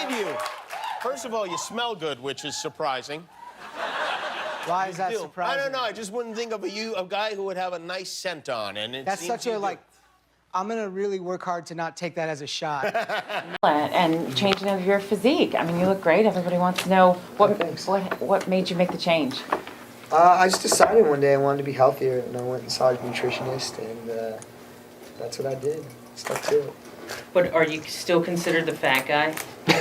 at you. First of all, you smell good, which is surprising. Why is that surprising? I don't know. I just wouldn't think of a guy who would have a nice scent on, and it That's seems such a, like, I'm gonna really work hard to not take that as a shot. And changing of your physique. I mean, you look great. Everybody wants to know what made you make the change. I just decided one day I wanted to be healthier, and I went and saw a nutritionist, and that's what I did. Stuck to it. But are you still considered the fat guy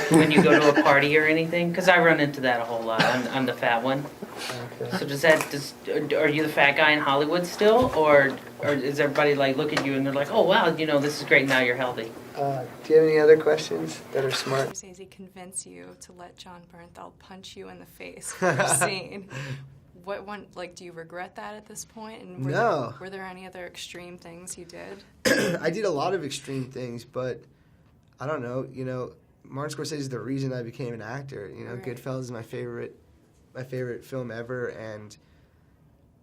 when you go to a party or anything? Because I run into that a whole lot. I'm the fat one. Okay. So are you the fat guy in Hollywood still, or is everybody like look at you and they're like, oh wow, this is great, now you're healthy? Do you have any other questions that are smart? Scorsese convince you to let John Bernthal punch you in the face for a scene? What one, like, do you regret that at this point? And No. Were there any other extreme things you did? I did a lot of extreme things, but I don't know. Martin Scorsese is the reason I became an actor. Right. Goodfellas is my favorite film ever, and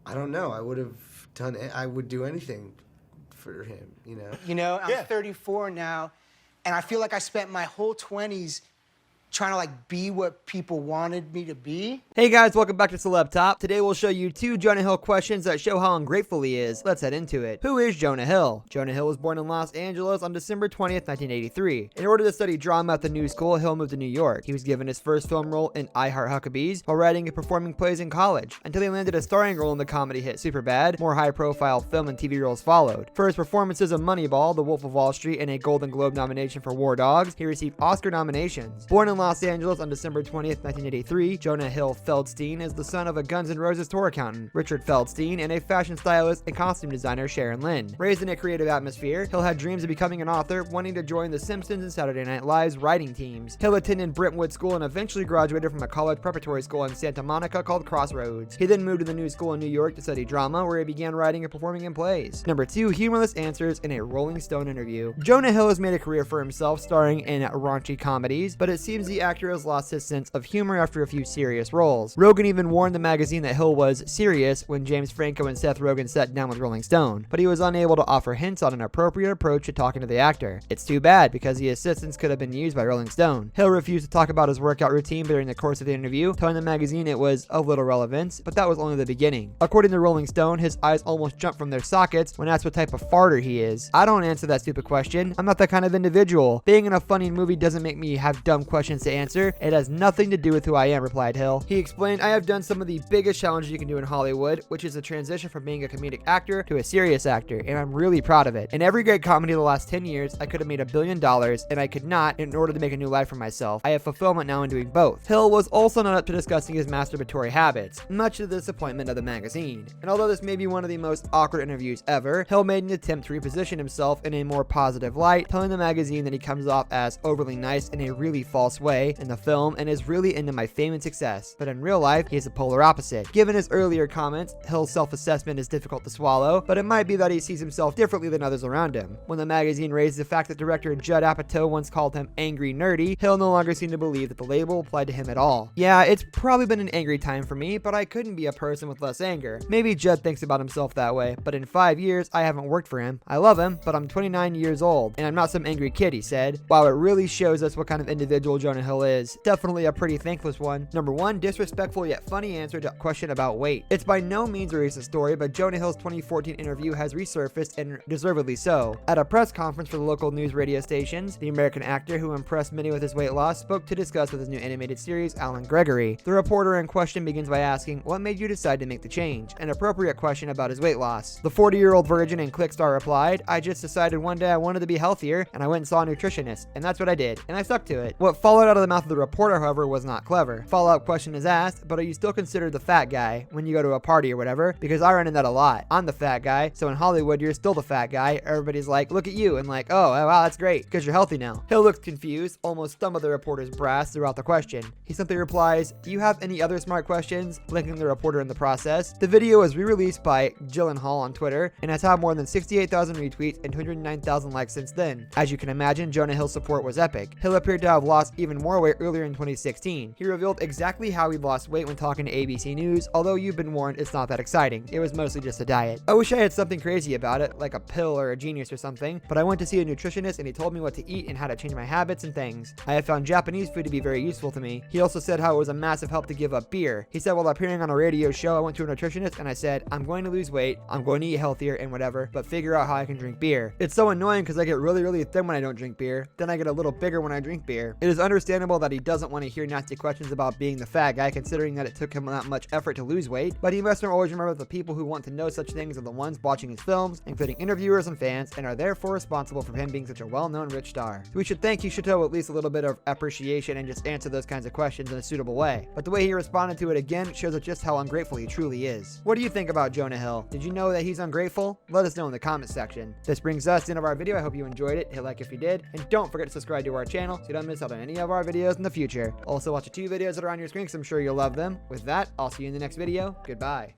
I don't know. I would do anything for him. I'm 34 now, and I feel like I spent my whole 20s trying to, like, be what people wanted me to be. Hey guys, welcome back to Celeb Top. Today we'll show you 2 Jonah Hill questions that show how ungrateful he is. Let's head into it. Who is Jonah Hill? Jonah Hill was born in Los Angeles on December 20th, 1983. In order to study drama at the New School, Hill moved to New York. He was given his first film role in I Heart Huckabees while writing and performing plays in college, until he landed a starring role in the comedy hit Superbad. More high-profile film and TV roles followed. For his performances of Moneyball, The Wolf of Wall Street, and a Golden Globe nomination for War Dogs, he received Oscar nominations. Born in Los Angeles on December 20th, 1983, Jonah Hill Feldstein is the son of a Guns N' Roses tour accountant, Richard Feldstein, and a fashion stylist and costume designer, Sharon Lynn. Raised in a creative atmosphere, Hill had dreams of becoming an author, wanting to join The Simpsons and Saturday Night Live's writing teams. Hill attended Brentwood School and eventually graduated from a college preparatory school in Santa Monica called Crossroads. He then moved to the New School in New York to study drama, where he began writing and performing in plays. Number 2, humorless answers in a Rolling Stone interview. Jonah Hill has made a career for himself starring in raunchy comedies, but it seems the actor has lost his sense of humor after a few serious roles. Rogan even warned the magazine that Hill was serious when James Franco and Seth Rogen sat down with Rolling Stone, but he was unable to offer hints on an appropriate approach to talking to the actor. It's too bad, because the assistance could have been used by Rolling Stone. Hill refused to talk about his workout routine during the course of the interview, telling the magazine it was of little relevance, but that was only the beginning. According to Rolling Stone, his eyes almost jumped from their sockets when asked what type of farter he is. I don't answer that stupid question. I'm not that kind of individual. Being in a funny movie doesn't make me have dumb questions to answer. It has nothing to do with who I am, replied Hill. He explained, I have done some of the biggest challenges you can do in Hollywood, which is a transition from being a comedic actor to a serious actor, and I'm really proud of it. In every great comedy of the last 10 years, I could have made $1 billion, and I could not in order to make a new life for myself. I have fulfillment now in doing both. Hill was also not up to discussing his masturbatory habits, much to the disappointment of the magazine. And although this may be one of the most awkward interviews ever, Hill made an attempt to reposition himself in a more positive light, telling the magazine that he comes off as overly nice in a really false way in the film and is really into my fame and success, but in real life, he is a polar opposite. Given his earlier comments, Hill's self-assessment is difficult to swallow, but it might be that he sees himself differently than others around him. When the magazine raised the fact that director Judd Apatow once called him angry nerdy, Hill no longer seemed to believe that the label applied to him at all. Yeah, it's probably been an angry time for me, but I couldn't be a person with less anger. Maybe Judd thinks about himself that way, but in 5 years, I haven't worked for him. I love him, but I'm 29 years old, and I'm not some angry kid, he said. Wow, it really shows us what kind of individual Jonah Hill is. Definitely a pretty thankless one. Number 1, disrespectful yet funny answer to a question about weight. It's by no means a racist story, but Jonah Hill's 2014 interview has resurfaced, and deservedly so. At a press conference for the local news radio stations, the American actor, who impressed many with his weight loss, spoke to discuss with his new animated series, Alan Gregory. The reporter in question begins by asking, what made you decide to make the change? An appropriate question about his weight loss. The 40-year-old virgin and click star replied, I just decided one day I wanted to be healthier, and I went and saw a nutritionist, and that's what I did, and I stuck to it. What followed out of the mouth of the reporter, however, was not clever. Follow-up question is asked, but are you still considered the fat guy when you go to a party or whatever? Because I run into that a lot. I'm the fat guy, so in Hollywood, you're still the fat guy. Everybody's like, look at you, and like, oh, wow, that's great, because you're healthy now. Hill looks confused, almost stumbled the reporter's brass throughout the question. He simply replies, do you have any other smart questions? Linking the reporter in the process. The video was re-released by Gyllenhaal on Twitter, and has had more than 68,000 retweets and 209,000 likes since then. As you can imagine, Jonah Hill's support was epic. Hill appeared to have lost even even more weight earlier in 2016. He revealed exactly how he lost weight when talking to ABC News, although you've been warned it's not that exciting. It was mostly just a diet. I wish I had something crazy about it, like a pill or a genius or something, but I went to see a nutritionist and he told me what to eat and how to change my habits and things. I have found Japanese food to be very useful to me. He also said how it was a massive help to give up beer. He said while appearing on a radio show, I went to a nutritionist and I said, I'm going to lose weight, I'm going to eat healthier and whatever, but figure out how I can drink beer. It's so annoying because I get really thin when I don't drink beer, then I get a little bigger when I drink beer. It is understandable that he doesn't want to hear nasty questions about being the fat guy, considering that it took him not much effort to lose weight, but he must always remember that the people who want to know such things are the ones watching his films, including interviewers and fans, and are therefore responsible for him being such a well-known rich star. So we should think he should show at least a little bit of appreciation and just answer those kinds of questions in a suitable way. But the way he responded to it again shows us just how ungrateful he truly is. What do you think about Jonah Hill? Did you know that he's ungrateful? Let us know in the comment section. This brings us to the end of our video. I hope you enjoyed it. Hit like if you did, and don't forget to subscribe to our channel so you don't miss out on any of our videos in the future. Also watch the 2 videos that are on your screen because I'm sure you'll love them. With that, I'll see you in the next video. Goodbye.